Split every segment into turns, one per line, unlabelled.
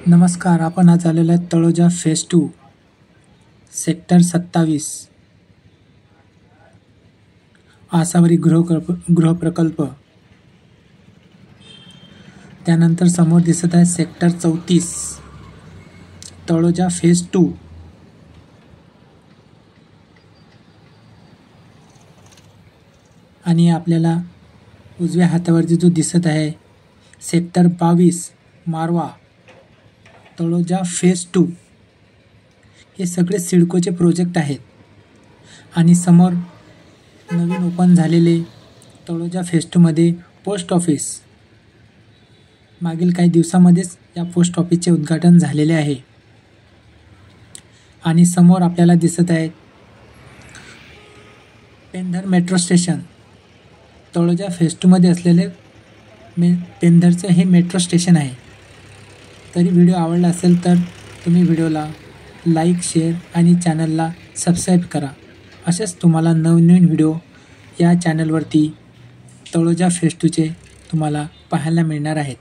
नमस्कार. आपण आज आलेलो आहे तळोजा फेज 2 सेक्टर 27 आसावरी गृहप्रकल्प. त्यानंतर समोर दिसत आहे सेक्टर 34 तळोजा फेज 2. आणि आपल्याला उजव्या हातावरती जो दिसत आहे सेक्टर 22 मारवा तळोजा फेज 2. हे सगळे सिडकोचे प्रोजेक्ट आहेत. आणि समोर नवीन ओपन झालेले तळोजा फेज 2 मध्ये पोस्ट ऑफिस. मागील काही दिवसामध्येच या पोस्ट ऑफिसचे उद्घाटन झालेले आहे. आणि समोर आपल्याला दिसत आहे Pendhar metro station. Taloja phase 2 मध्ये असलेले पेंधरचं हे मेट्रो स्टेशन आहे. तरी व्हिडिओ आवडला असेल तर तुम्ही व्हिडिओला लाईक, शेअर आणि चॅनलला सबस्क्राईब करा. असेच तुम्हाला नवनवीन व्हिडिओ या चॅनलवरती तळोजा फेज 2चे तुम्हाला पाहायला मिळणार आहेत.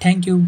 थँक्यू.